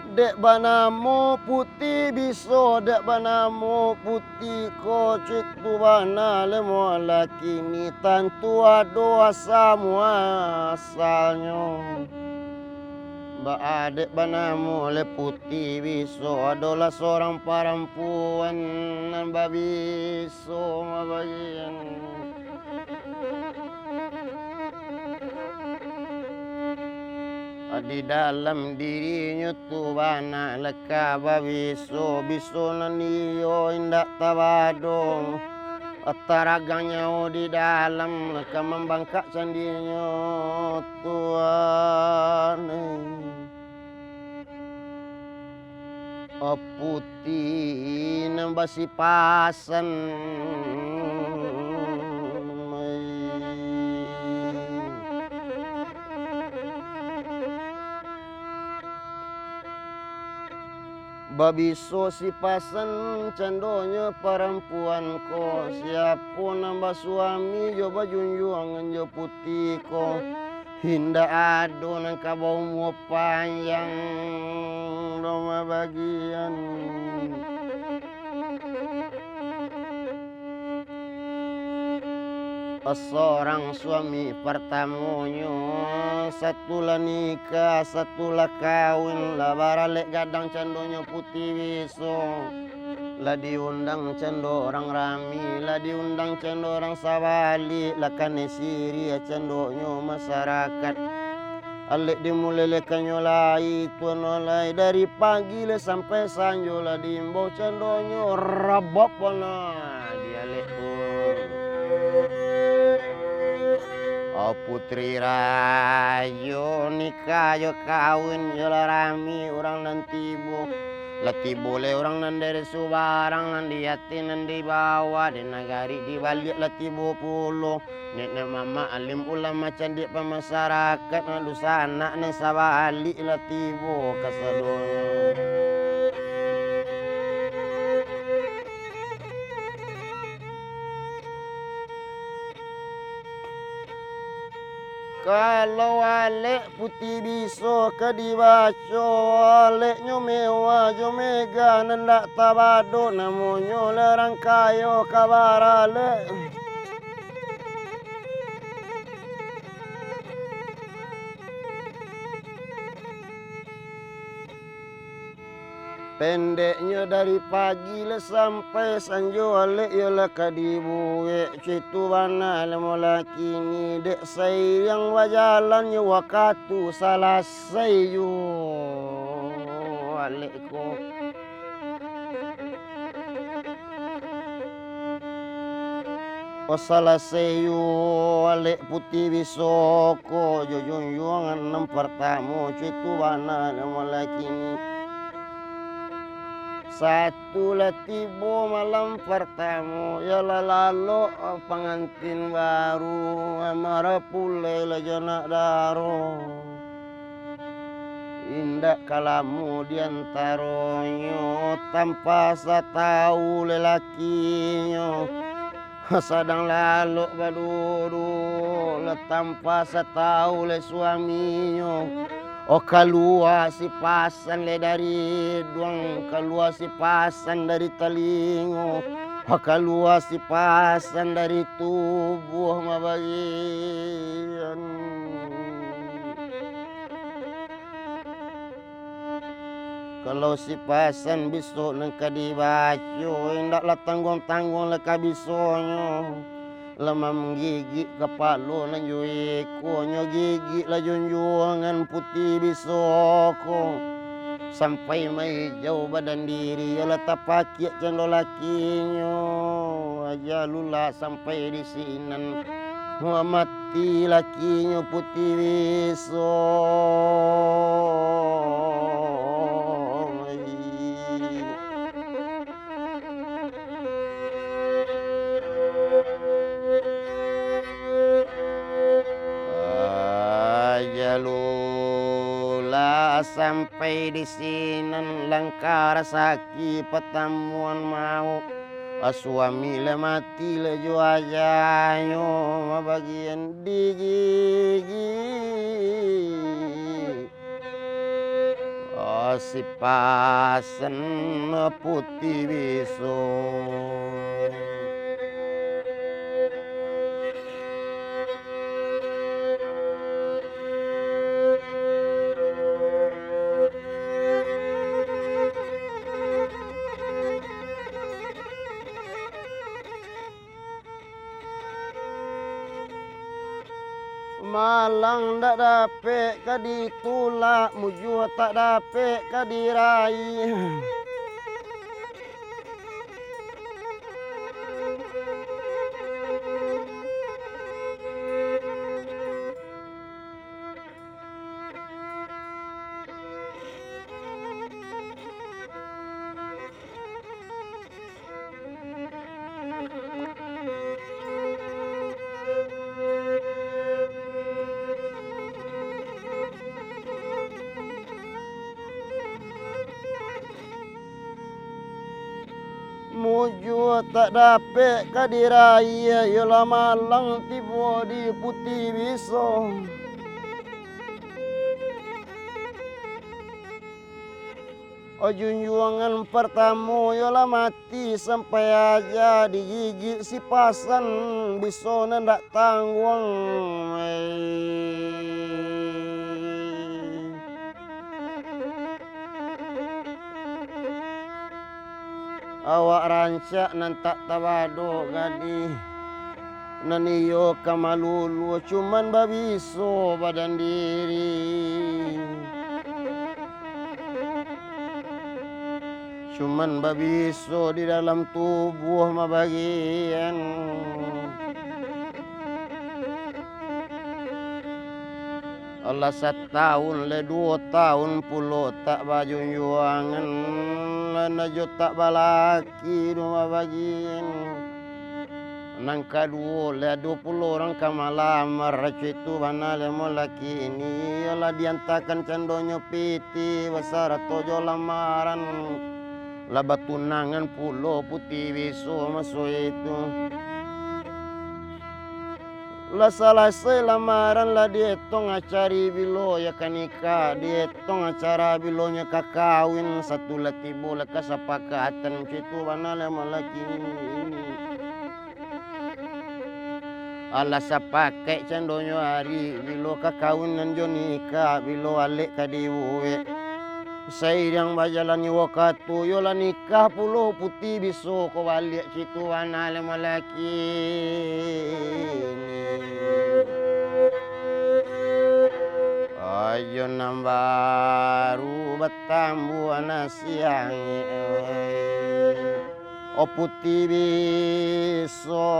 Dek banamu putih biso, dek banamu putih ko citu bana lemo laki ni tantu ado asamu asalnya. Mbak adek banamu le putih biso adalah seorang perempuan nan babiso mabagian. Di dalam dirinya tu bana leka babiso biso naniyo indak tabado ataraganya di dalam leka membangkak candinya Tuhan putih nambasi pasan babiso si pasan candonya perempuan ko siapun nambah suami jo bajunjuangan jo putih ko hinda ado nang kabau mua panjang doma bagian seorang suami pertamanya satulah nikah satulah kawin lah baralek gadang candonya putih biso lah diundang cendo orang rami lah diundang cendo orang sabali lah kane siri cendonyo masyarakat alek dimulai nyolai tuanolai dari pagi le sampai sanjo lah diimbau cendonyo rabop nah dialek putri rayo nikah yo kawin yo rami orang nanti bu lati boleh orang nan dari subarang nan diatin nan dibawa di nagari di balik lati pulo nenek mama alim ulama candik pemasyarakat nalusa anak nan sabali lati bu kasadonya. Kalau alek putih biso ke dibaco aleknya mewah jo mega nendak tabado namonyo lerang kayo kabar alek. Pendeknya dari pagi le sampai sanjo alek ya la kadibuwe citu bana le molaki ni dek sayang wajalan ya wakatu salah sayu alek ko salah sayu alek putih bisoko jojong yuangan nem pertama citu bana le molaki ni satu latibo malam pertama ya lalu pengantin baru amara pule la jana daro indak kalamu diantaronyo tanpa satau lelakinya sedang lalu badudu le tanpa satau le suaminya. Oh keluar si pasan le dari duang, keluar si pasan dari telingo, oh keluar si pasan dari tubuh mabagian. Kalau si pasan biso nengka dibaco, indaklah tanggung-tanggung leka bisonyo. Lama menggigit kepala nan jueko nyo gigit lah junjuangan putih bisoko sampai mai jauh badan diri ya letak pakiak cendo lakinyo aja lula sampai di sinan mati lakinyo putih bisok. Lula sampai di sini langkah saki pertemuan mau suami le mati le jo ajayo bagian di gigi si pasen putih biso. Malang dak dapet ka ditulak, mujur tak dapet ka diraih. Mujur tak dapet ka diraya, yalah malang tiba di putih biso. Oh junjungan pertama yalah mati sampai aja digigit si pasan biso ndak tanggung. Awak rancak nan tak tawado gadi naniyo kamalulu cuman babiso badan diri. Cuman babiso di dalam tubuh mabagian. Allah setahun le 2 tahun pulo tak bajunjuangan najo tak balaki dua bagian. Nang kedua le 20 orang kamalamar itu bana le laki ini ialah diantakan candonyo piti besar tojo lamaran lah batunangan pulo putih biso masuk itu. Lah selesai lamaran lah dietong acari bilo ya kanika, dietong acara bilonya kakawin satu latibo lah kesepakatan situ mana lama laki ini. Allah sepakai candonyo hari bilo kakawinan jo nikah bilo alik kadiwe. Sayang bajalani wakatu yola nikah pulo putih biso ko balik situ mana lama laki ini. Ayo nambaru batambu siang o putih biso